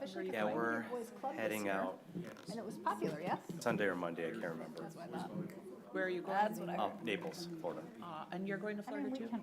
especially Yeah, because we're Boys Club this heading year, out and it was popular, yes? Sunday or Monday, I can't remember. That's what I thought. Where are you going? That's what I Oh, heard. Naples, Florida. And you're going to I mean, Florida we too? can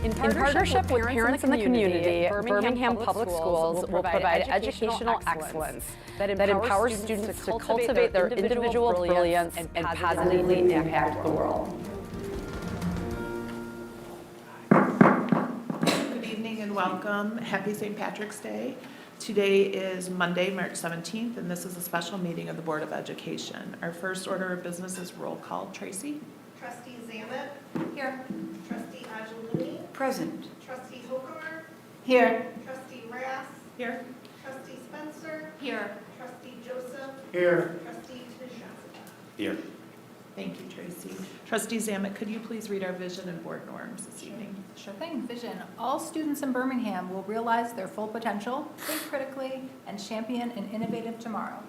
In partnership with parents in the community, Birmingham Public Schools will provide educational excellence that empowers students to cultivate their individual brilliance and positively impact the world. Good evening and welcome. Happy St. Patrick's Day. Today is Monday, March 17th, and this is a special meeting of the Board of Education. Our first order of business is roll call. Tracy? Trustee Zamet. Here. Trustee Ajaluni. Present. Trustee Hokumar. Here. Trustee Rass. Here. Trustee Spencer. Here. Trustee Joseph. Here. Trustee Tajaka. Here. Thank you, Tracy. Trustee Zamet, could you please read our vision and board norms this evening? Sure thing. Vision. All students in Birmingham will realize their full potential, think critically, and champion an innovative tomorrow.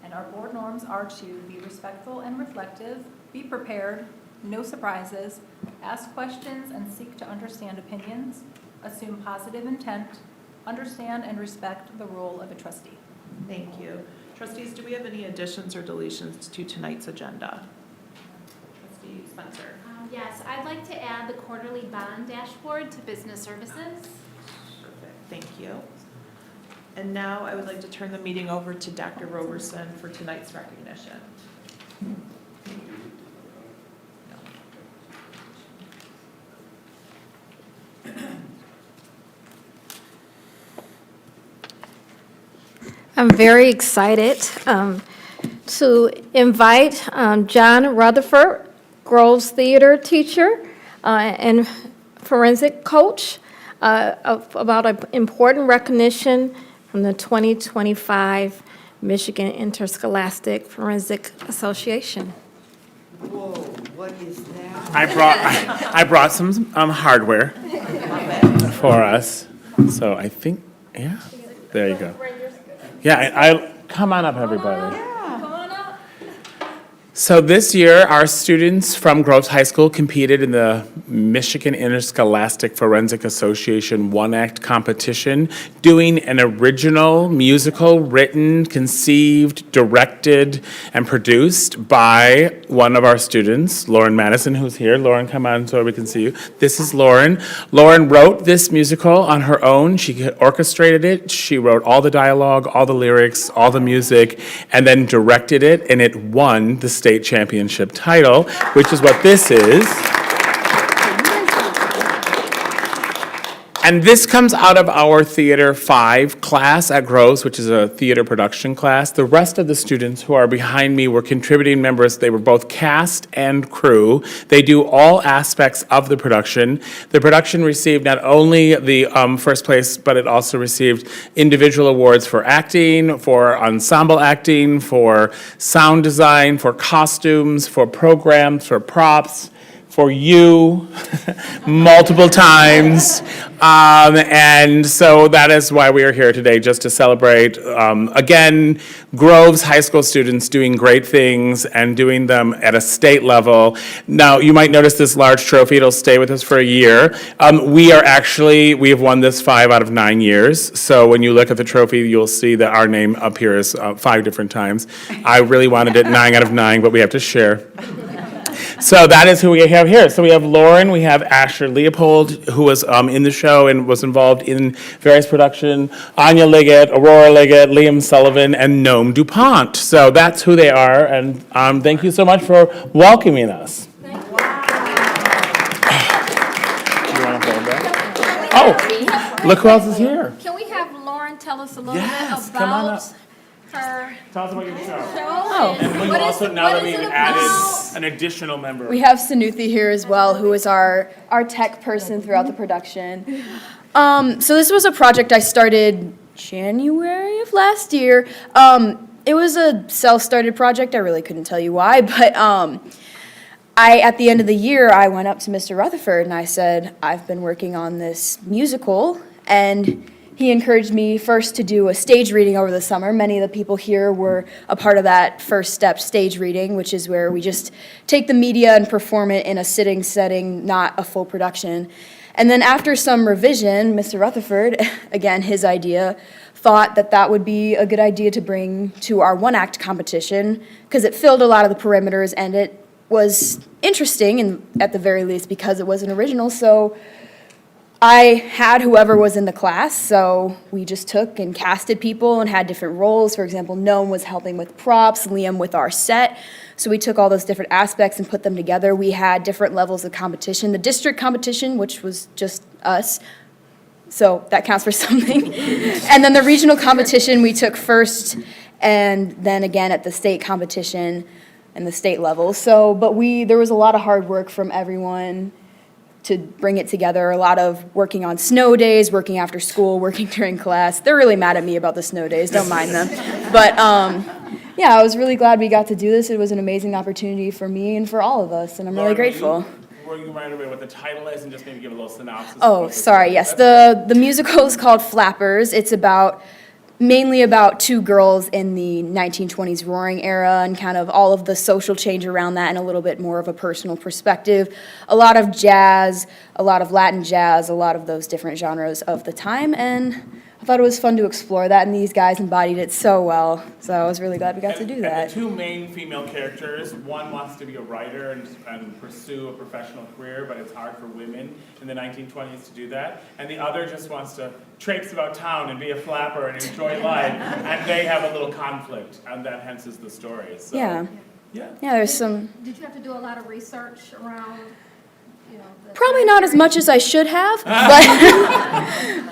And our board norms are to be respectful and reflective, be prepared, no surprises, ask questions and seek to understand opinions, assume positive intent, understand and respect the role of a trustee. Thank you. Trustees, do we have any additions or deletions to tonight's agenda? Trustee Spencer. Yes, I'd like to add the quarterly bond dashboard to business services. Perfect. Thank you. And now I would like to turn the meeting over to Dr. Roberson for tonight's recognition. I'm very excited to invite John Rutherford, Groves Theater teacher and forensic coach, about an important recognition from the 2025 Michigan Interscholastic Forensic Association. Whoa, what is that? I brought some hardware for us. So I think, yeah, there you go. Yeah, I come on up, everybody. So this year, our students from Groves High School competed in the Michigan Interscholastic Forensic Association one-act competition, doing an original musical written, conceived, directed, and produced by one of our students, Lauren Mattison, who's here. Lauren, come on so we can see you. This is Lauren. Lauren wrote this musical on her own. She orchestrated it. She wrote all the dialogue, all the lyrics, all the music, and then directed it, and it won the state championship title, which is what this is. And this comes out of our Theater 5 class at Groves, which is a theater production class. The rest of the students who are behind me were contributing members. They were both cast and crew. They do all aspects of the production. The production received not only the first place, but it also received individual awards for acting, for ensemble acting, for sound design, for costumes, for programs, for props, for you multiple times. And so that is why we are here today, just to celebrate, again, Groves High School students doing great things and doing them at a state level. Now, you might notice this large trophy. It'll stay with us for a year. We have won this 5 out of 9 years. So when you look at the trophy, you'll see that our name appears 5 different times. I really wanted it 9 out of 9, but we have to share. So that is who we have here. So we have Lauren, we have Asher Leopold, who was in the show and was involved in various production, Anya Liggett, Aurora Liggett, Liam Sullivan, and Noam DuPont. So that's who they are, and thank you so much for welcoming us. Thank you. Do you want to hold that? Oh, look who else is here. Can we have Lauren tell us a little Yes, bit come on about up. her Tell us about your show. show? And will you also, now that we've added an additional member. We have Sanuthi here as well, who is our tech person throughout the production. So this was a project I started January of last year. It was a self-started project. I really couldn't tell you why, but at the end of the year, I went up to Mr. Rutherford and I said, I've been working on this musical, and he encouraged me first to do a stage reading over the summer. Many of the people here were a part of that first step stage reading, which is where we just take the media and perform it in a sitting setting, not a full production. And then after some revision, Mr. Rutherford, again, his idea, thought that that would be a good idea to bring to our one-act competition because it filled a lot of the perimeters and it was interesting, and at the very least because it was an original. So I had whoever was in the class, so we just took and casted people and had different roles. For example, Noam was helping with props, Liam with our set. So we took all those different aspects and put them together. We had different levels of competition. The district competition, which was just us, so that counts for something. And then the regional competition, we took first, and then again at the state competition and the state level. So, but there was a lot of hard work from everyone to bring it together, a lot of working on snow days, working after school, working during class. They're really mad at me about the snow days, don't mind them. But yeah, I was really glad we got to do this. It was an amazing opportunity for me and for all of us, and I'm really grateful. Will you remind everybody what the title is and just maybe give a little synopsis? Oh, sorry, yes. The musical is called Flappers. It's mainly about two girls in the 1920s roaring era and kind of all of the social change around that and a little bit more of a personal perspective. A lot of jazz, a lot of Latin jazz, a lot of those different genres of the time, and I thought it was fun to explore that, and these guys embodied it so well, so I was really glad we got to do that. And the two main female characters, one wants to be a writer and pursue a professional career, but it's hard for women in the 1920s to do that, and the other just wants to traipse about town and be a flapper and enjoy life, and they have a little conflict, and that hence is the story. So, Yeah, yeah, there's some... Did you have to do a lot of research around, Probably not as much as I should have,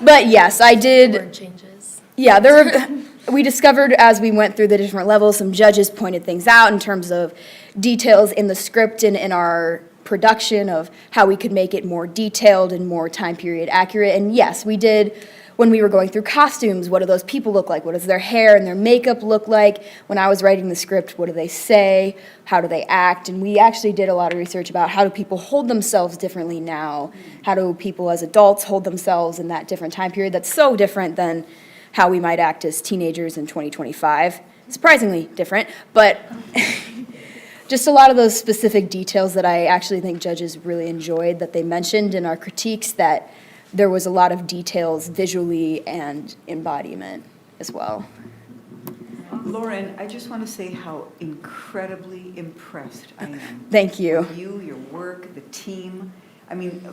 but yes, I did. word changes? Yeah, we discovered as we went through the different levels, some judges pointed things out in terms of details in the script and in our production of how we could make it more detailed and more time period accurate. And yes, we did. When we were going through costumes, what do those people look like? What does their hair and their makeup look like? When I was writing the script, what do they say? How do they act? And we actually did a lot of research about how do people hold themselves differently now? How do people as adults hold themselves in that different time period that's so different than how we might act as teenagers in 2025? Surprisingly different, but just a lot of those specific details that I actually think judges really enjoyed that they mentioned in our critiques, that there was a lot of details visually and embodiment as well. Lauren, I just want to say how incredibly impressed I am. Thank you. With you, your work, the team. I mean,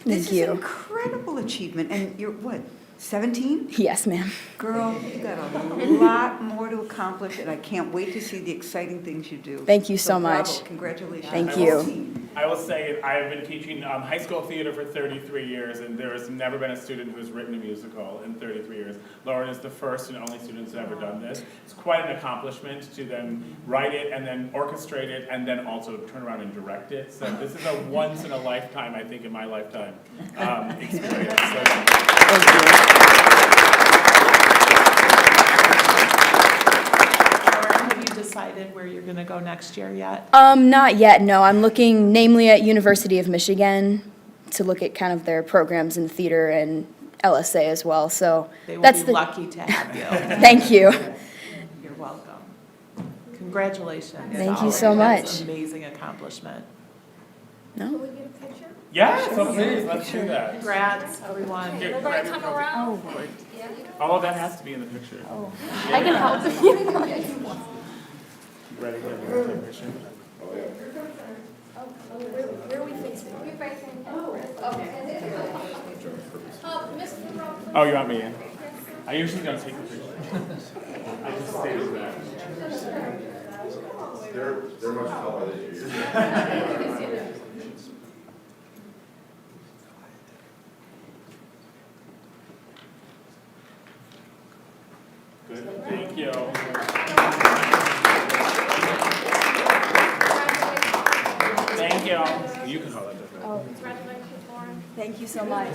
this Thank you. is an incredible achievement. And you're what, 17? Yes, ma'am. Girl, you've got a lot more to accomplish, and I can't wait to see the exciting things you do. Thank you so bravo. much. Congratulations. Thank Whole you. team. I will say I have been teaching high school theater for 33 years, and there has never been a student who has written a musical in 33 years. Lauren is the first and only student who's ever done this. It's quite an accomplishment to then write it and then orchestrate it and then also turn around and direct it. So this is a once in a lifetime, I think in my lifetime, experience. So, Thank you. Lauren, have you decided where you're going to go next year yet? Not yet, no. I'm looking namely at University of Michigan to look at kind of their programs in theater and LSA as well, so They will that's be lucky to have you. Thank you. You're welcome. Congratulations. Thank you so That's much. an amazing accomplishment. No? yeah, so please, let's do that. Congrats, everyone. Here, grab your coat. All of that has to be in the picture. I can help you. Ready, get a picture. Where are we facing? We're facing. Oh, you want me in? I usually don't take the picture. I just stay in that. They're much taller than you. Good, thank you. Thank you. You can hold it. Congratulations, Lauren. Thank you so much.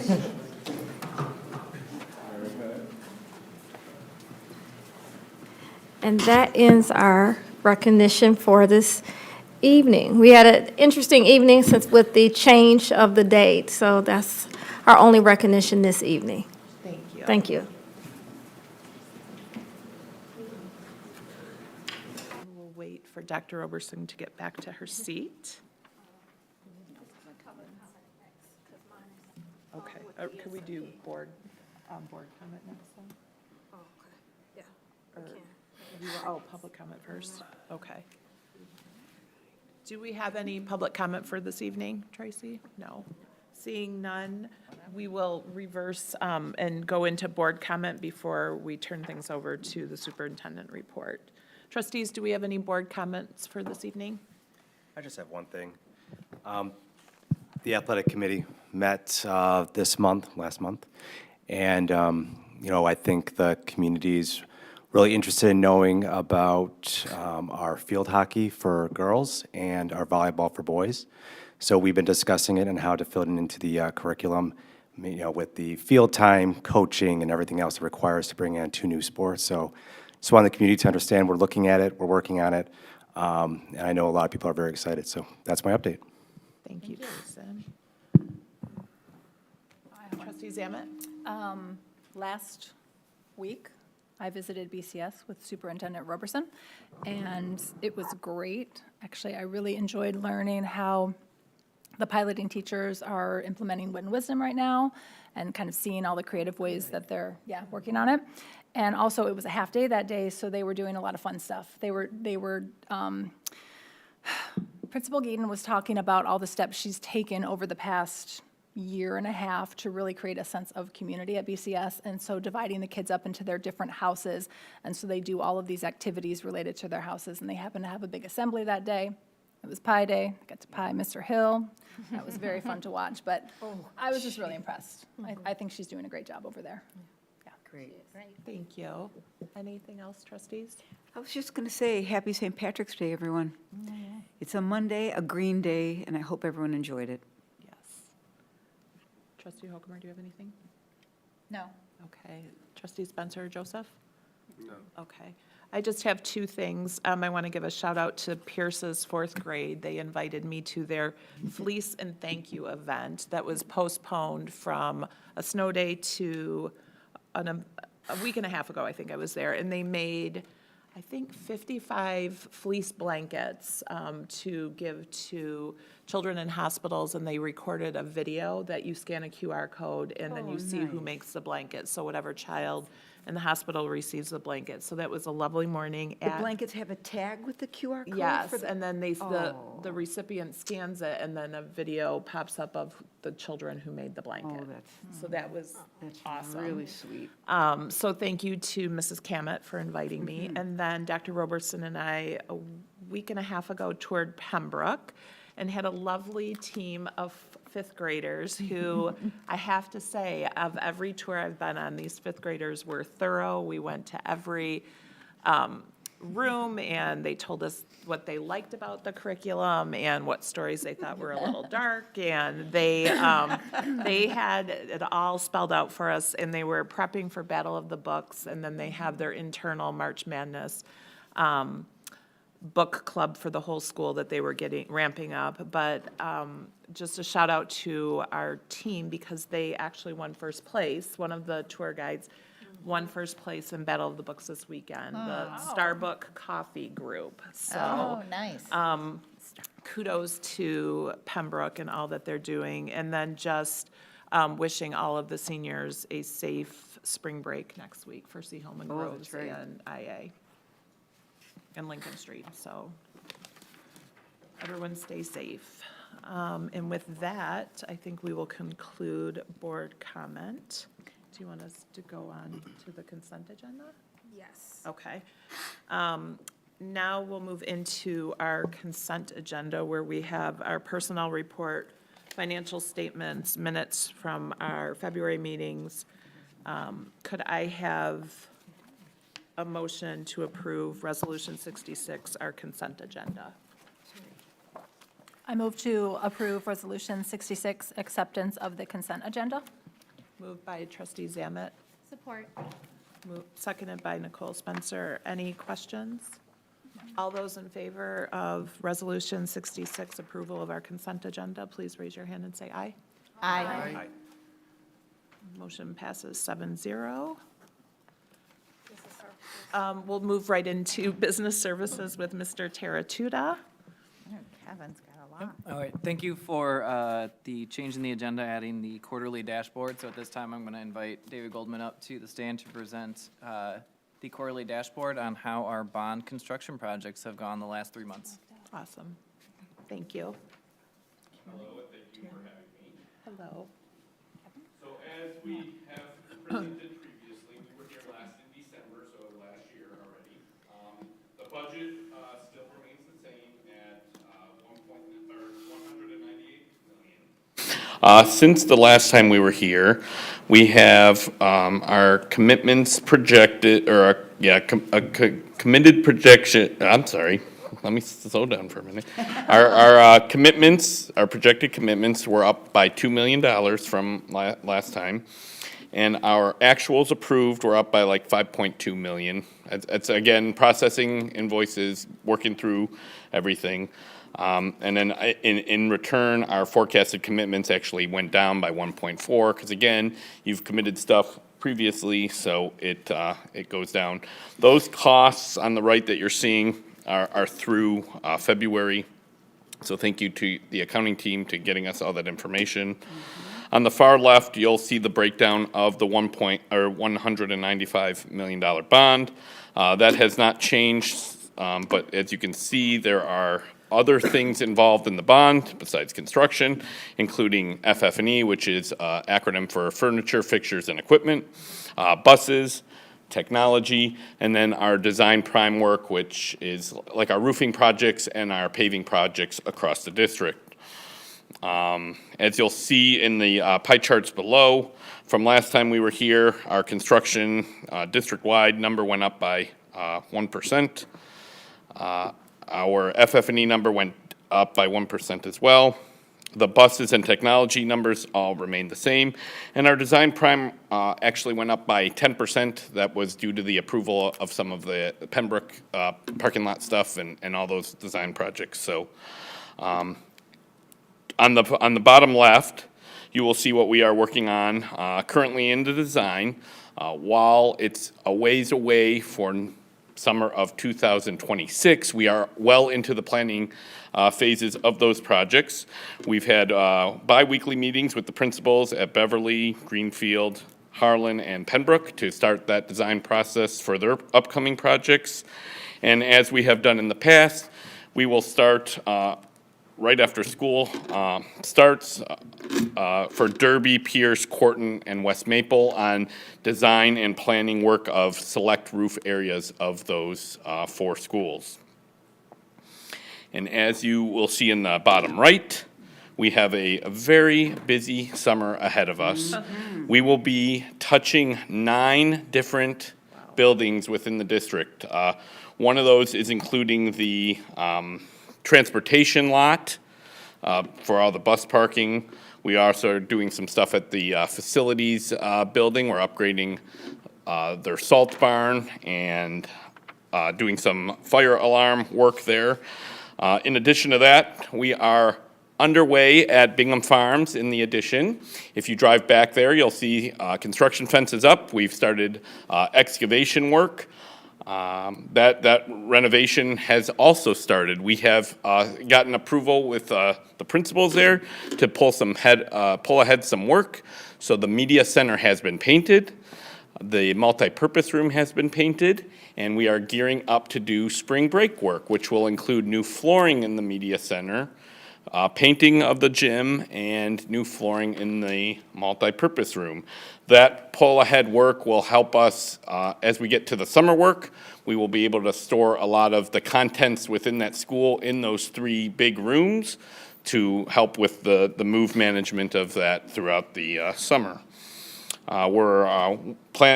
And that ends our recognition for this evening. We had an interesting evening since with the change of the date, so that's our only recognition this evening. Thank you. Thank you. We'll wait for Dr. Oberson to get back to her seat. Okay, could we do board comment next then? Oh, yeah. Oh, public comment first? Okay. Do we have any public comment for this evening, Tracy? No. Seeing none, we will reverse and go into board comment before we turn things over to the superintendent report. Trustees, do we have any board comments for this evening? I just have one thing. The athletic committee met last month, and, I think the community's really interested in knowing about our field hockey for girls and our volleyball for boys. So we've been discussing it and how to fit it into the curriculum, with the field time, coaching, and everything else it requires to bring in 2 new sports. So just want the community to understand we're looking at it, we're working on it, and I know a lot of people are very excited. So that's my update. Thank you, Jason. Trustee Zamet? Last week, I visited BCS with Superintendent Roberson, and it was great. Actually, I really enjoyed learning how the piloting teachers are implementing Wit and Wisdom right now, and kind of seeing all the creative ways that they're, working on it. And also, it was a half day that day, so they were doing a lot of fun stuff. Principal Gaten was talking about all the steps she's taken over the past year and a half to really create a sense of community at BCS, and so dividing the kids up into their different houses, and so they do all of these activities related to their houses, and they happen to have a big assembly that day. It was pie day. I got to pie Mr. Hill. That was very fun to watch, but I was just really impressed. I think she's doing a great job over there. Yeah. Great. Thank you. Anything else, trustees? I was just going to say, happy St. Patrick's Day, everyone. It's a Monday, a green day, and I hope everyone enjoyed it. Yes. Trustee Hokumer, do you have anything? No. Okay. Trustee Spencer or Joseph? No. Okay. I just have 2 things. I want to give a shout out to Pierce's 4th grade. They invited me to their Fleece and Thank You event that was postponed from a snow day to a week and a half ago, I think I was there. And they made, I think, 55 fleece blankets to give to children in hospitals, and they recorded a video that you scan a QR code, and then you see who makes the blanket. So whatever child in the hospital receives the blanket. So that was a lovely morning. The blankets have a tag with the QR code? Yes, and then the recipient scans it, and then a video pops up of the children who made the blanket. So that was awesome. Really sweet. So thank you to Mrs. Cammett for inviting me. And then Dr. Robertson and I, a week and a half ago, toured Pembroke and had a lovely team of 5th graders who, I have to say, of every tour I've been on, these 5th graders were thorough. We went to every room, and they told us what they liked about the curriculum and what stories they thought were a little dark, and they had it all spelled out for us, and they were prepping for Battle of the Books, and then they have their internal March Madness book club for the whole school that they were ramping up. But just a shout out to our team, because they actually won 1st place. One of the tour guides won 1st place in Battle of the Books this weekend, the Starbuck Coffee Group. So, nice. Kudos to Pembroke and all that they're doing. And then just wishing all of the seniors a safe spring break next week for Seaholm Groves and IA and Lincoln Street. So everyone stay safe. And with that, I think we will conclude board comment. Do you want us to go on to the consent agenda? Yes. Okay. Now we'll move into our consent agenda, where we have our personnel report, financial statements, minutes from our February meetings. Could I have a motion to approve Resolution 66, our consent agenda? I move to approve Resolution 66, acceptance of the consent agenda. Moved by Trustee Zamet, Support. seconded by Nicole Spencer. Any questions? All those in favor of Resolution 66, approval of our consent agenda, please raise your hand and say aye. Aye. Motion passes 7-0. We'll move right into business services with Mr. Teratuda. Kevin's got a lot. All right, thank you for the change in the agenda, adding the quarterly dashboard. So at this time, I'm going to invite David Goldman up to the stand to present the quarterly dashboard on how our bond construction projects have gone the last 3 months. Awesome. Thank you. Hello, thank you for having me. Hello. So as we have presented previously, we were here last in December, so last year already. The budget still remains the same at 198 million. Since the last time we were here, we have our commitments projected, or committed projection, I'm sorry, let me slow down for a minute. Our commitments, our projected commitments were up by $2 million from last time. And our actuals approved were up by like 5.2 million. It's again, processing invoices, working through everything. And then in return, our forecasted commitments actually went down by 1.4, because again, you've committed stuff previously, so it goes down. Those costs on the right that you're seeing are through February. So thank you to the accounting team to getting us all that information. On the far left, you'll see the breakdown of the $195 million bond. That has not changed, but as you can see, there are other things involved in the bond besides construction, including FF&E, which is an acronym for furniture, fixtures, and equipment, buses, technology, and then our design prime work, which is like our roofing projects and our paving projects across the district. As you'll see in the pie charts below, from last time we were here, our construction district-wide number went up by 1%. Our FF&E number went up by 1% as well. The buses and technology numbers all remained the same. And our design prime actually went up by 10%. That was due to the approval of some of the Pembroke parking lot stuff and all those design projects. So on the bottom left, you will see what we are working on currently in the design. While it's a ways away for summer of 2026, we are well into the planning phases of those projects. We've had bi-weekly meetings with the principals at Beverly, Greenfield, Harlan, and Pembroke to start that design process for their upcoming projects. And as we have done in the past, we will start right after school starts for Derby, Pierce, Corton, and West Maple on design and planning work of select roof areas of those 4 schools. And as you will see in the bottom right, we have a very busy summer ahead of us. We will be touching 9 different buildings within the district. One of those is including the transportation lot for all the bus parking. We also are doing some stuff at the facilities building. We're upgrading their salt barn and doing some fire alarm work there. In addition to that, we are underway at Bingham Farms in the addition. If you drive back there, you'll see construction fences up. We've started excavation work. That renovation has also started. We have gotten approval with the principals there to pull ahead some work. So the media center has been painted, the multi-purpose room has been painted, and we are gearing up to do spring break work, which will include new flooring in the media center, painting of the gym, and new flooring in the multi-purpose room. That pull-ahead work will help us as we get to the summer work. We will be able to store a lot of the contents within that school in those 3 big rooms to help with the move management of that throughout the summer. We're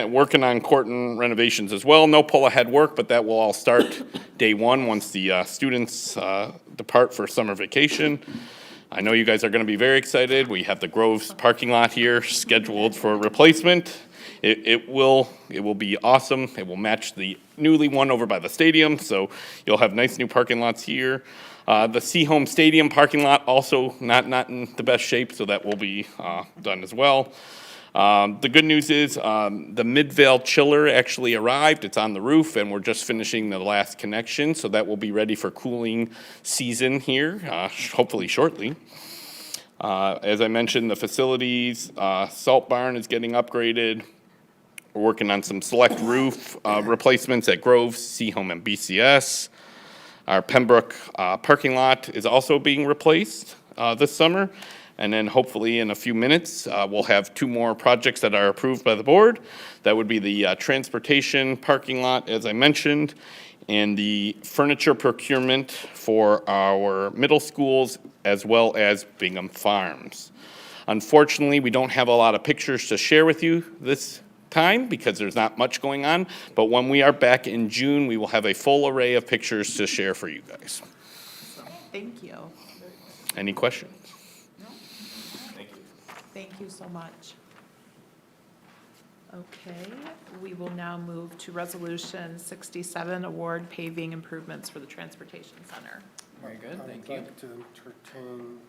working on Corton renovations as well. No pull-ahead work, but that will all start day 1 once the students depart for summer vacation. I know you guys are going to be very excited. We have the Groves parking lot here scheduled for replacement. It will be awesome. It will match the newly one over by the stadium, so you'll have nice new parking lots here. The Seahome Stadium parking lot also not in the best shape, so that will be done as well. The good news is the Midvale chiller actually arrived. It's on the roof, and we're just finishing the last connection, so that will be ready for cooling season here, hopefully shortly. As I mentioned, the facilities, salt barn is getting upgraded. We're working on some select roof replacements at Groves, Seahome, and BCS. Our Pembroke parking lot is also being replaced this summer. And then hopefully in a few minutes, we'll have 2 more projects that are approved by the board. That would be the transportation parking lot, as I mentioned, and the furniture procurement for our middle schools as well as Bingham Farms. Unfortunately, we don't have a lot of pictures to share with you this time because there's not much going on, but when we are back in June, we will have a full array of pictures to share for you guys. Thank you. Any questions? Thank you so much. Okay, we will now move to Resolution 67, award paving improvements for the Transportation Center. Very good, thank you. I'd like to entertain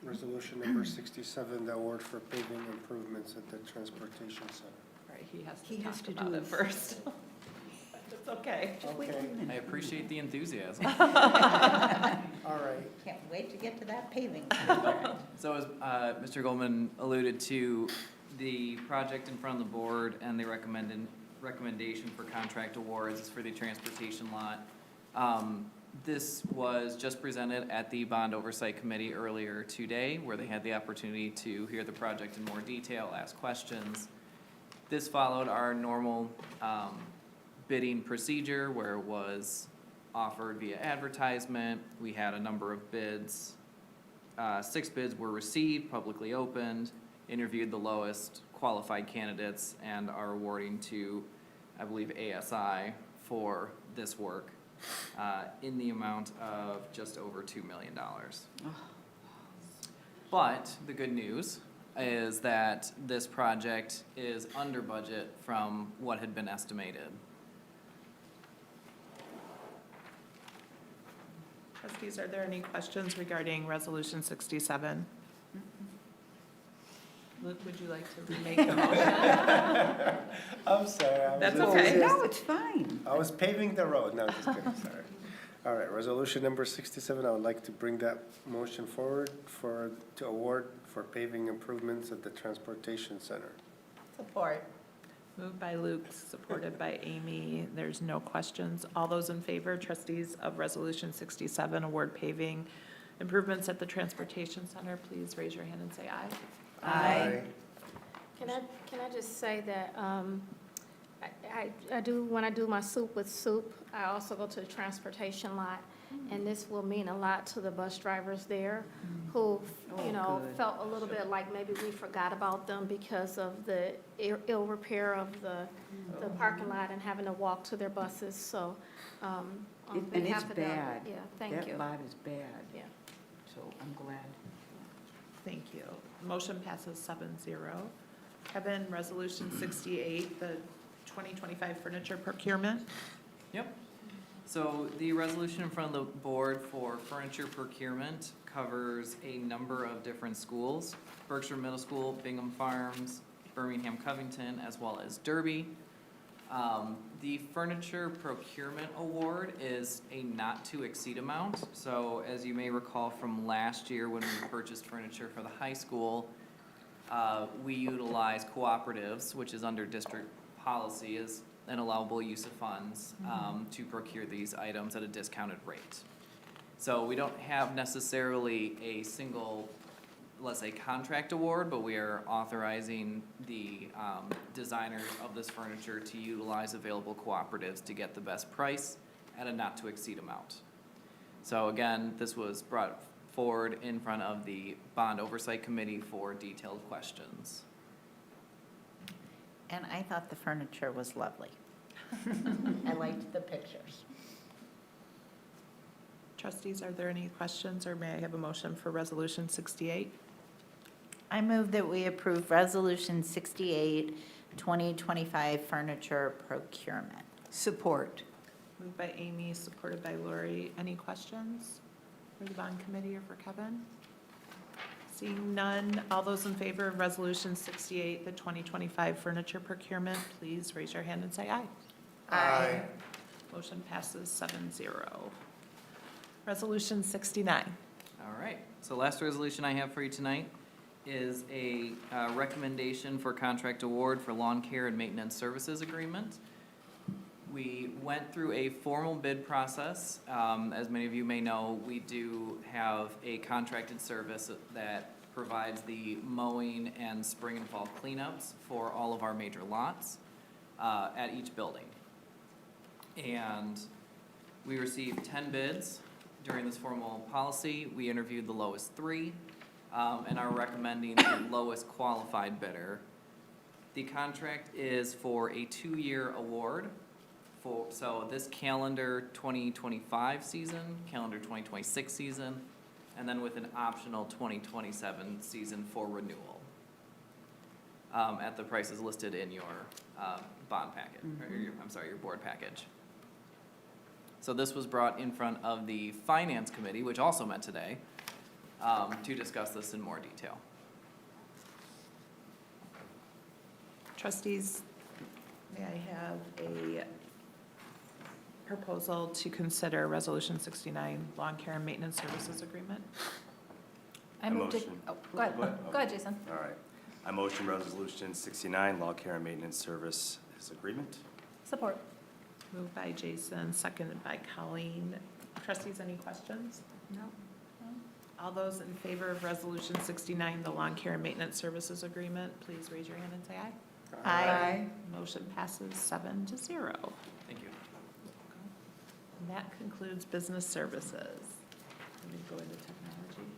resolution number 67, the award for paving improvements at the Transportation Center. All right, he has He has to to talk about do it it. first. It's okay. Okay, I appreciate the enthusiasm. all right. Can't wait to get to that paving. So as Mr. Goldman alluded to, the project in front of the board and the recommendation for contract awards is for the transportation lot. This was just presented at the Bond Oversight Committee earlier today, where they had the opportunity to hear the project in more detail, ask questions. This followed our normal bidding procedure where it was offered via advertisement. We had a number of bids. 6 bids were received, publicly opened, interviewed the lowest qualified candidates, and are awarding to, I believe, ASI for this work in the amount of just over $2 million. But the good news is that this project is under budget from what had been estimated. Trustees, are there any questions regarding Resolution 67? Luke, would you like to remake the motion? I'm sorry. That's okay. No, it's fine. I was paving the road. No, just kidding, sorry. All right, resolution number 67, I would like to bring that motion forward to award for paving improvements at the Transportation Center. Support. Moved by Luke, supported by Amy. There's no questions. All those in favor, trustees of Resolution 67, award paving improvements at the Transportation Center, please raise your hand and say aye. Aye. Can I just say that, I do, when I do my soup with soup, I also go to the transportation lot, and this will mean a lot to the bus drivers there who, you know, good. felt a little bit like maybe we forgot about them because of the ill repair of the parking lot and having to walk to their buses, so, on And behalf it's of them, bad. yeah, thank you. That lot is bad. Yeah. So I'm glad. Thank you. Motion passes 7-0. Kevin, Resolution 68, the 2025 furniture procurement. Yep. So the resolution in front of the board for furniture procurement covers a number of different schools: Berkshire Middle School, Bingham Farms, Birmingham Covington, as well as Derby. The furniture procurement award is a not-to-exceed amount. So as you may recall from last year when we purchased furniture for the high school, we utilize cooperatives, which is under district policy, is an allowable use of funds to procure these items at a discounted rate. So we don't have necessarily a single, let's say, contract award, but we are authorizing the designers of this furniture to utilize available cooperatives to get the best price at a not-to-exceed amount. So again, this was brought forward in front of the Bond Oversight Committee for detailed questions. And I thought the furniture was lovely. I liked the pictures. Trustees, are there any questions, or may I have a motion for Resolution 68? I move that we approve Resolution 68, 2025 furniture procurement. Support. Moved by Amy, supported by Lori. Any questions for the bond committee or for Kevin? Seeing none, all those in favor of Resolution 68, the 2025 furniture procurement, please raise your hand and say aye. Aye. Motion passes 7-0. Resolution 69. All right, so last resolution I have for you tonight is a recommendation for contract award for lawn care and maintenance services agreement. We went through a formal bid process. As many of you may know, we do have a contracted service that provides the mowing and spring and fall cleanups for all of our major lots at each building. And we received 10 bids during this formal policy. We interviewed the lowest 3 and are recommending the lowest qualified bidder. The contract is for a 2-year award so this calendar 2025 season, calendar 2026 season, and then with an optional 2027 season for renewal. At the prices listed in your bond packet, or your board package. So this was brought in front of the Finance Committee, which also met today, to discuss this in more detail. Trustees, may I have a proposal to consider Resolution 69, Lawn Care and Maintenance Services Agreement? I move to, motion. oh, go ahead. Go ahead, Jason. All right. I motion Resolution 69, Law Care and Maintenance Services Agreement. Support. Moved by Jason, seconded by Colleen. Trustees, any questions? No. All those in favor of Resolution 69, the Lawn Care and Maintenance Services Agreement, please raise your hand and say aye. Aye. Motion passes 7-0. Thank you. And that concludes business services. Let me go into technology.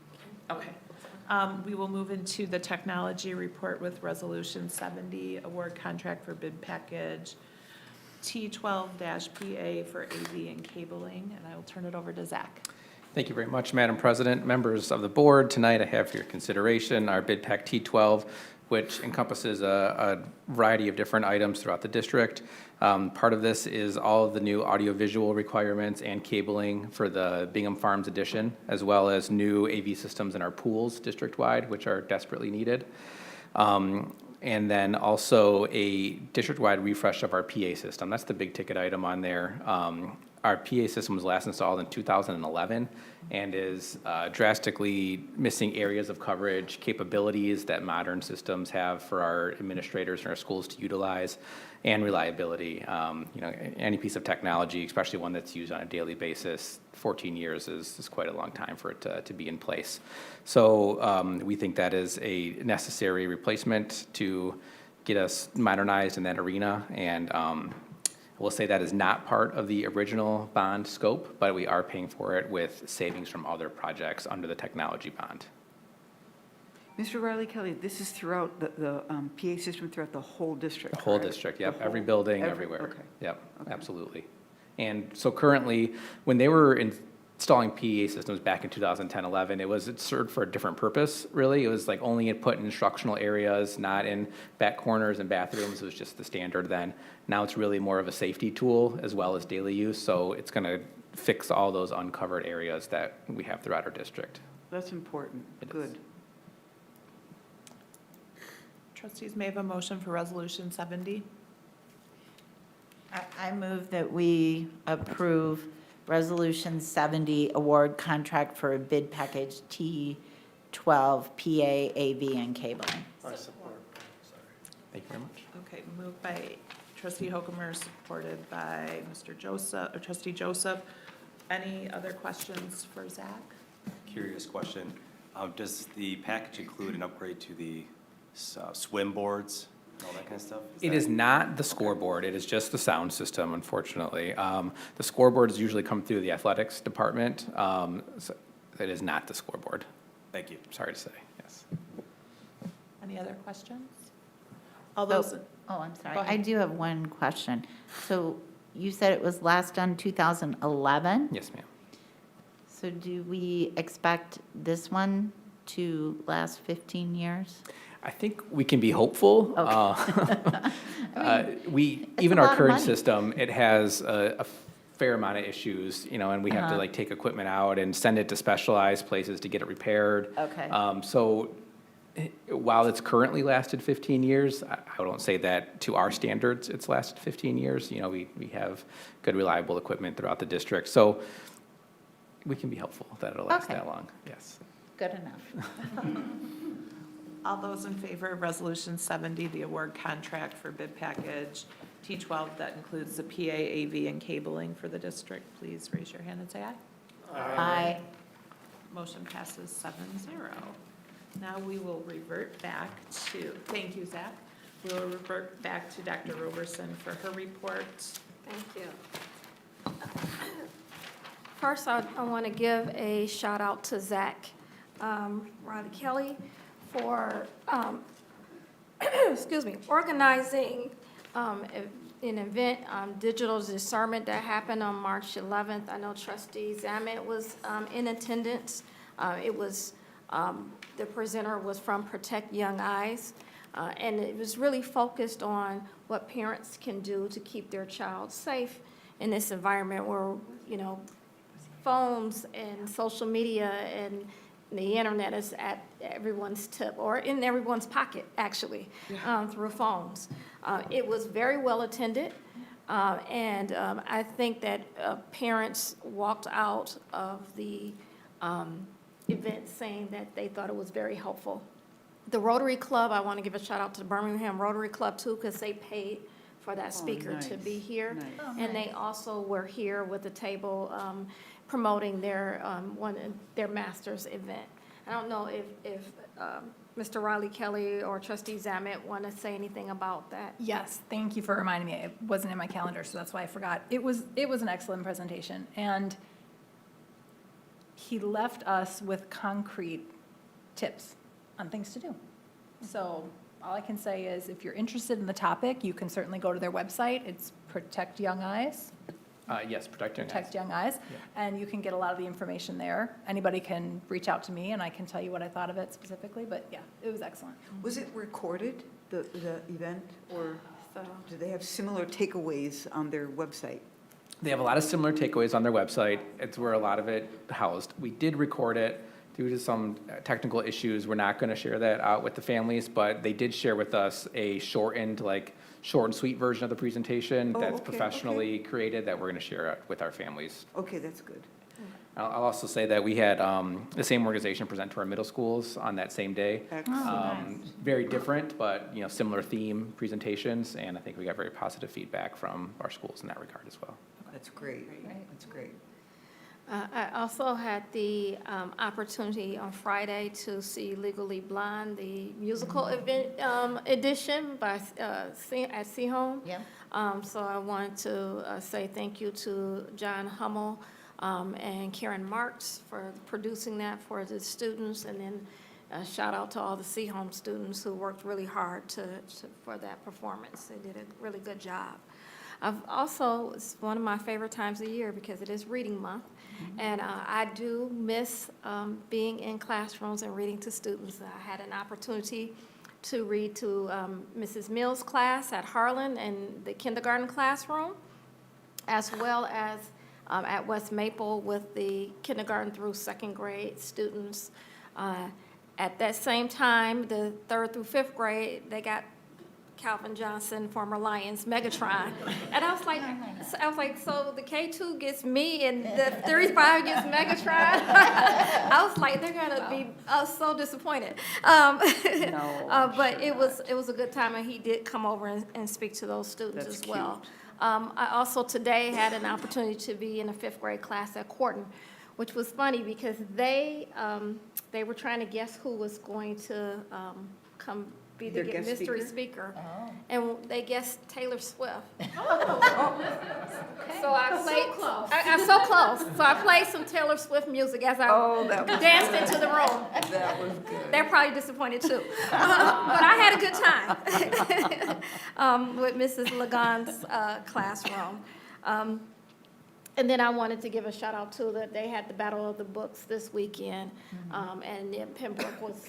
Okay. We will move into the technology report with Resolution 70, award contract for bid package T12-PA for AV and cabling, and I will turn it over to Zach. Thank you very much, Madam President. Members of the board, tonight I have for your consideration our bid pack T12, which encompasses a variety of different items throughout the district. Part of this is all of the new audiovisual requirements and cabling for the Bingham Farms edition, as well as new AV systems in our pools district-wide, which are desperately needed. And then also a district-wide refresh of our PA system. That's the big ticket item on there. Our PA system was last installed in 2011 and is drastically missing areas of coverage, capabilities that modern systems have for our administrators and our schools to utilize, and reliability. Any piece of technology, especially one that's used on a daily basis, 14 years is quite a long time for it to be in place. So we think that is a necessary replacement to get us modernized in that arena, and we'll say that is not part of the original bond scope, but we are paying for it with savings from other projects under the technology bond. Mr. Riley-Kelly, this is throughout the PA system throughout the whole district, The whole correct? district, yep, The every whole- building, everywhere. Okay. Yep, Okay. absolutely. And so currently, when they were installing PA systems back in 2010, 11, it served for a different purpose, really. It was like only put in instructional areas, not in back corners and bathrooms. It was just the standard then. Now it's really more of a safety tool as well as daily use, so it's gonna fix all those uncovered areas that we have throughout our district. That's important. Good. Trustees may have a motion for Resolution 70. I move that we approve Resolution 70, award contract for a bid package T12, PA, AV, and cabling. I support. Thank you very much. Okay, moved by Trustee Hokumer, supported by Mr. Joseph, or Trustee Joseph. Any other questions for Zach? Curious question. Does the package include an upgrade to the swim boards and all that kind of stuff? It is not the scoreboard, it is just the sound system, unfortunately. The scoreboards usually come through the athletics department, so it is not the scoreboard. Thank you. Sorry to say, yes. Any other questions? All those, Oh, I'm sorry. Go ahead. I do have one question. So you said it was last done 2011? Yes, ma'am. So do we expect this one to last 15 years? I think we can be hopeful. Even a our lot of current money. system, it has a fair amount of issues, and we have to like take equipment out and send it to specialized places to get it repaired. Okay. So while it's currently lasted 15 years, I don't say that to our standards it's lasted 15 years. We have good, reliable equipment throughout the district. So we can be hopeful that it'll last Okay. that long, yes. Good enough. all those in favor of Resolution 70, the award contract for bid package T12 that includes the PA, AV, and cabling for the district, please raise your hand and say aye. Aye. Motion passes 7-0. Now we will revert back to, thank you, Zach. We'll revert back to Dr. Roberson for her report. Thank you. First, I want to give a shout out to Zach Riley Kelly for, excuse me, organizing an event, Digital Discernment, that happened on March 11th. I know Trustee Zamet was in attendance. It was, the presenter was from Protect Young Eyes, and it was really focused on what parents can do to keep their child safe in this environment where, you know, phones and social media and the internet is at everyone's tip, or in everyone's pocket, actually, through phones. It was very well attended, and I think that parents walked out of the event saying that they thought it was very helpful. The Rotary Club, I want to give a shout out to the Birmingham Rotary Club too, because they paid for that speaker to be here. Nice. And they also were here with the table promoting their their master's event. I don't know if Mr. Riley Kelly or Trustee Zamet want to say anything about that. Yes, thank you for reminding me. It wasn't in my calendar, so that's why I forgot. It was an excellent presentation, and he left us with concrete tips on things to do. So all I can say is, if you're interested in the topic, you can certainly go to their website. It's Protect Young Eyes. Yes, Protect Young Eyes. Protect Young Eyes, and you can get a lot of the information there. Anybody can reach out to me, and I can tell you what I thought of it specifically, but yeah, it was excellent. Was it recorded, the event, or do they have similar takeaways on their website? They have a lot of similar takeaways on their website. It's where a lot of it housed. We did record it due to some technical issues. We're not going to share that out with the families, but they did share with us a short and sweet version of the presentation that's professionally created that we're going to share with our families. Okay, that's good. I'll also say that we had the same organization present to our middle schools on that same day. Very different, but similar theme presentations, and I think we got very positive feedback from our schools in that regard as well. That's great. That's great. I also had the opportunity on Friday to see Legally Blonde, the musical event edition by at Seahome. Yeah. So I wanted to say thank you to John Hummel and Karen Marks for producing that for the students, and then shout out to all the Seahome students who worked really hard for that performance. They did a really good job. It's one of my favorite times of the year because it is reading month. And I do miss being in classrooms and reading to students. I had an opportunity to read to Mrs. Mills' class at Harlan in the kindergarten classroom, as well as at West Maple with the kindergarten through second grade students. At that same time, the third through fifth grade, they got Calvin Johnson, former Lions, Megatron. And I was like, so the K2 gets me and the 35 gets Megatron? I was like, they're gonna be so disappointed. But it was a good time, and he did come over and speak to those students as well. I also today had an opportunity to be in a fifth grade class at Quarton, which was funny because they were trying to guess who was going to come be the mystery speaker. And they guessed Taylor Swift. So I played, so close. So I played some Taylor Swift music as I danced into the room. That was good. They're probably disappointed too. But I had a good time with Mrs. Lagon's classroom. And then I wanted to give a shout out to that they had the Battle of the Books this weekend, and Pembroke was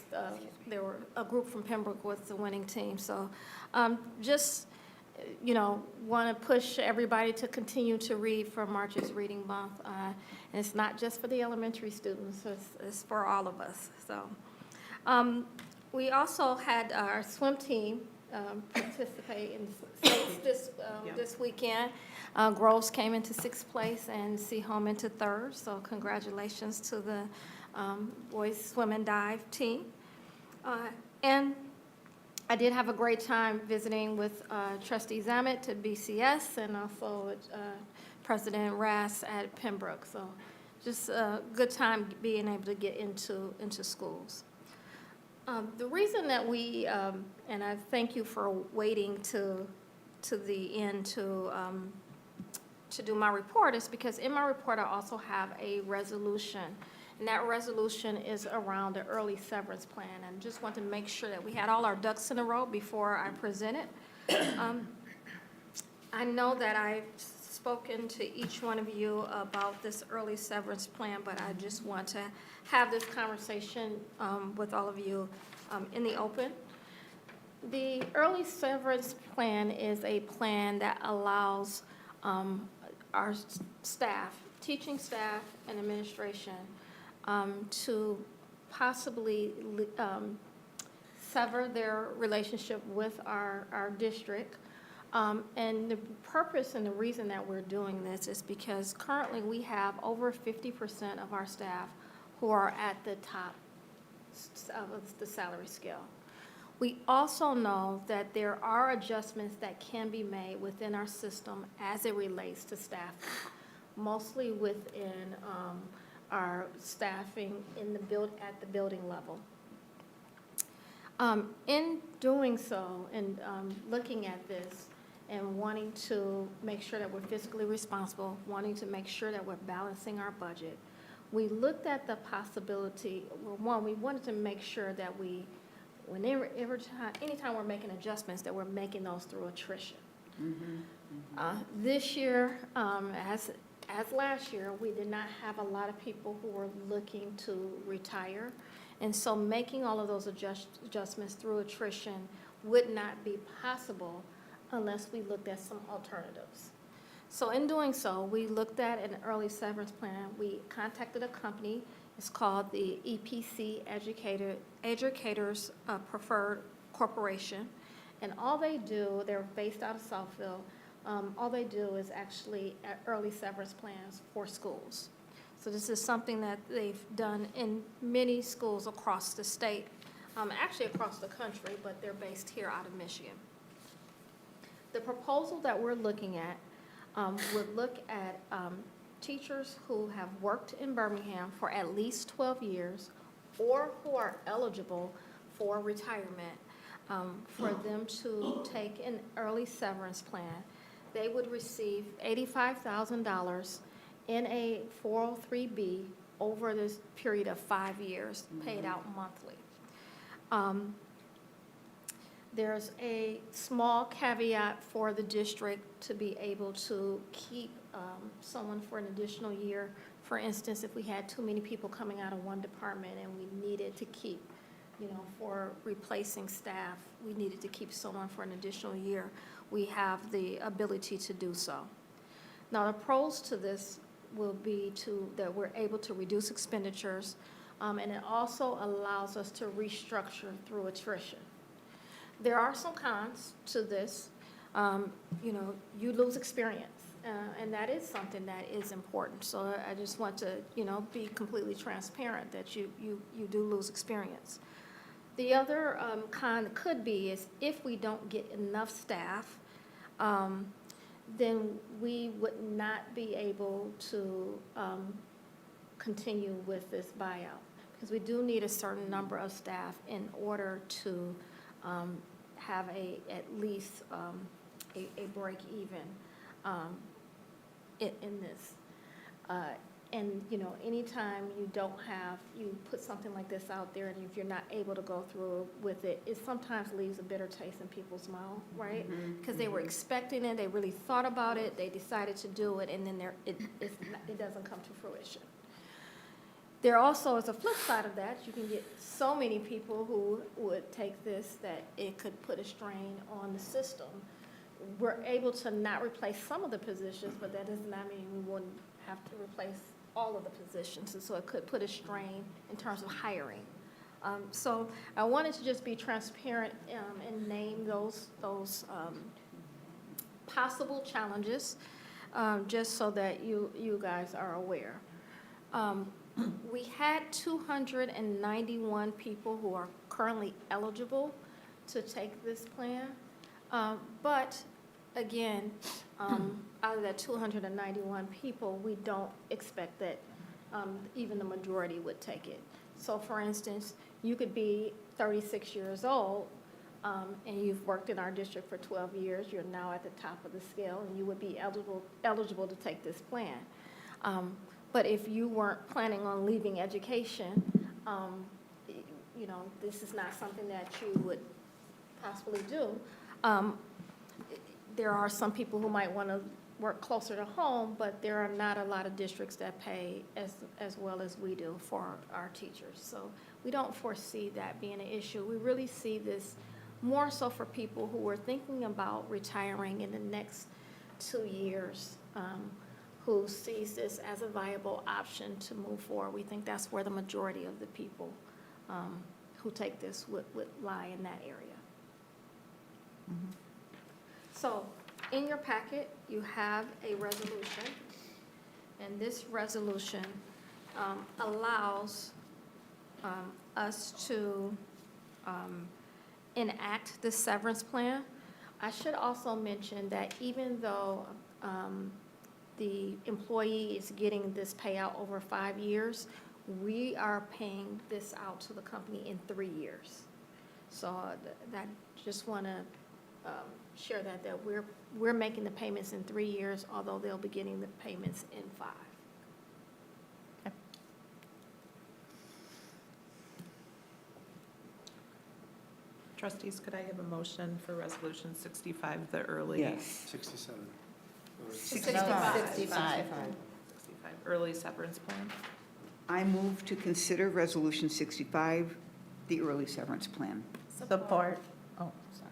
there were a group from Pembroke was the winning team. So just want to push everybody to continue to read for March's Reading Month, and it's not just for the elementary students; it's for all of us. So we also had our swim team participate in states this weekend. Groves came into 6th place and Seahome into 3rd, so congratulations to the boys swim and dive team. And I did have a great time visiting with Trustee Zamet to BCS and also President Rass at Pembroke, so just a good time being able to get into schools. The reason that we, and I thank you for waiting to the end to do my report, is because in my report I also have a resolution. And that resolution is around the early severance plan. And just want to make sure that we had all our ducks in a row before I present it. I know that I've spoken to each one of you about this early severance plan, but I just want to have this conversation with all of you in the open. The early severance plan is a plan that allows our staff, teaching staff and administration, to possibly sever their relationship with our district. And the purpose and the reason that we're doing this is because currently we have over 50% of our staff who are at the top of the salary scale. We also know that there are adjustments that can be made within our system as it relates to staffing, mostly within our staffing in the at the building level. In doing so and looking at this and wanting to make sure that we're fiscally responsible, wanting to make sure that we're balancing our budget, we looked at the possibility, well, one, we wanted to make sure that anytime we're making adjustments, that we're making those through attrition. This year, as last year, we did not have a lot of people who were looking to retire. And so making all of those adjustments through attrition would not be possible unless we looked at some alternatives. So in doing so, we looked at an early severance plan. We contacted a company. It's called the EPC Educators Preferred Corporation. And all they do, they're based out of Southfield, all they do is actually early severance plans for schools. So this is something that they've done in many schools across the state, actually across the country, but they're based here out of Michigan. The proposal that we're looking at would look at teachers who have worked in Birmingham for at least 12 years or who are eligible for retirement, for them to take an early severance plan. They would receive $85,000 in a 403B over this period of 5 years, paid out monthly. There's a small caveat for the district to be able to keep someone for an additional year. For instance, if we had too many people coming out of one department and we needed to keep, for replacing staff, we needed to keep someone for an additional year, we have the ability to do so. Now, the pros to this will be that we're able to reduce expenditures, and it also allows us to restructure through attrition. There are some cons to this. You lose experience, and that is something that is important. So I just want to, be completely transparent that you do lose experience. The other con could be is if we don't get enough staff, then we would not be able to continue with this buyout, because we do need a certain number of staff in order to have at least a break even in this. And anytime you put something like this out there, and if you're not able to go through with it, it sometimes leaves a bitter taste in people's mouth, right? Because they were expecting it, they really thought about it, they decided to do it, and then it doesn't come to fruition. There also is a flip side of that. You can get so many people who would take this that it could put a strain on the system. We're able to not replace some of the positions, but that does not mean we wouldn't have to replace all of the positions, and so it could put a strain in terms of hiring. So I wanted to just be transparent and name those possible challenges, just so that you guys are aware. We had 291 people who are currently eligible to take this plan, but again, out of that 291 people, we don't expect that even the majority would take it. So for instance, you could be 36 years old, and you've worked in our district for 12 years, you're now at the top of the scale, and you would be eligible to take this plan. But if you weren't planning on leaving education, you know, this is not something that you would possibly do. There are some people who might want to work closer to home, but there are not a lot of districts that pay as well as we do for our teachers. So we don't foresee that being an issue. We really see this more so for people who are thinking about retiring in the next 2 years, who sees this as a viable option to move forward. We think that's where the majority of the people who take this would lie in that area. So in your packet, you have a resolution, and this resolution allows us to enact the severance plan. I should also mention that even though the employee is getting this payout over 5 years, we are paying this out to the company in 3 years. So that just want to share that we're making the payments in 3 years, although they'll be getting the payments in 5. Trustees, could I have a motion for Resolution 65, the early? Yes. 67. 65. Early severance plan. I move to consider Resolution 65, the early severance plan. Support. Oh, sorry.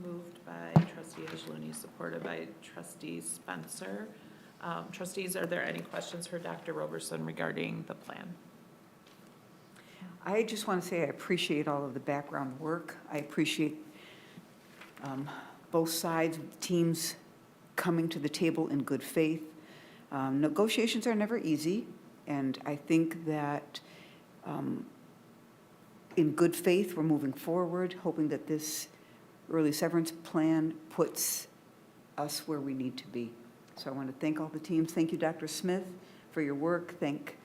Moved by trustee Angelini, supported by trustee Spencer. Trustees, are there any questions for Dr. Roberson regarding the plan? I just want to say I appreciate all of the background work. I appreciate both sides, teams coming to the table in good faith. Negotiations are never easy, and I think that in good faith, we're moving forward, hoping that this early severance plan puts us where we need to be. So I want to thank all the teams. Thank you, Dr. Smith, for your work. Thank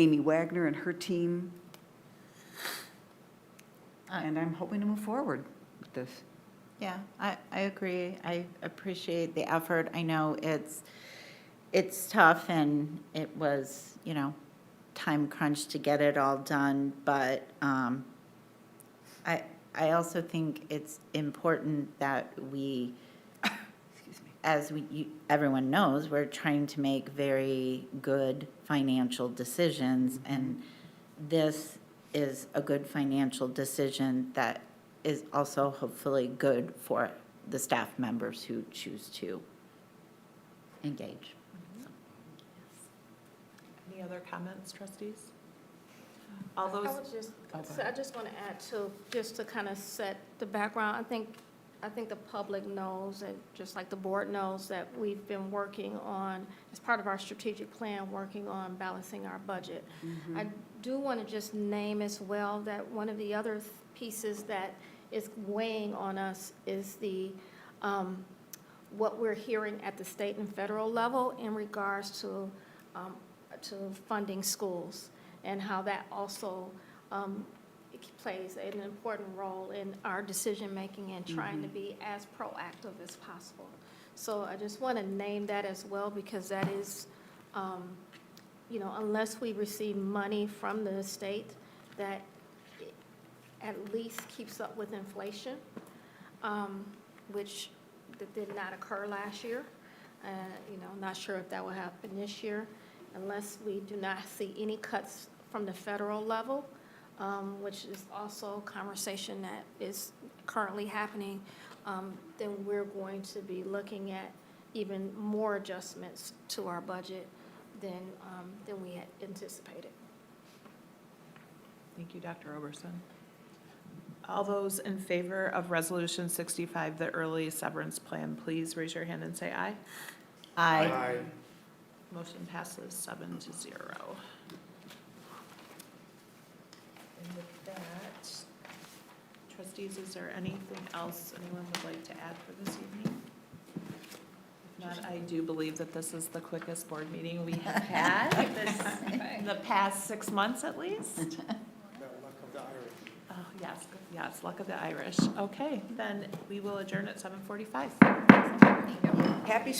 Amy Wagner and her team. And I'm hoping to move forward with this. Yeah, I agree. I appreciate the effort. I know it's tough, and it was, you know, time crunch to get it all done, but I also think it's important that we, as everyone knows, we're trying to make very good financial decisions, and this is a good financial decision that is also hopefully good for the staff members who choose to engage. Any other comments, trustees? All those. I just want to add to, just to kind of set the background, I think the public knows, and just like the board knows, that we've been working on, as part of our strategic plan, working on balancing our budget. I do want to just name as well that one of the other pieces that is weighing on us is the what we're hearing at the state and federal level in regards to funding schools, and how that also it plays an important role in our decision-making and trying to be as proactive as possible. So I just want to name that as well, because that is, you know, unless we receive money from the state, that at least keeps up with inflation, which did not occur last year. You know, not sure if that will happen this year, unless we do not see any cuts from the federal level, which is also a conversation that is currently happening. Then we're going to be looking at even more adjustments to our budget than we had anticipated. Thank you, Dr. Roberson. All those in favor of Resolution 65, the early severance plan, please raise your hand and say aye. Aye. Motion passes 7-0. And with that, trustees, is there anything else anyone would like to add for this evening? If not, I do believe that this is the quickest board meeting we have had in the past 6 months at least. No, Yes, yes, luck of the Irish. Okay, then we will adjourn at 7:45. Happy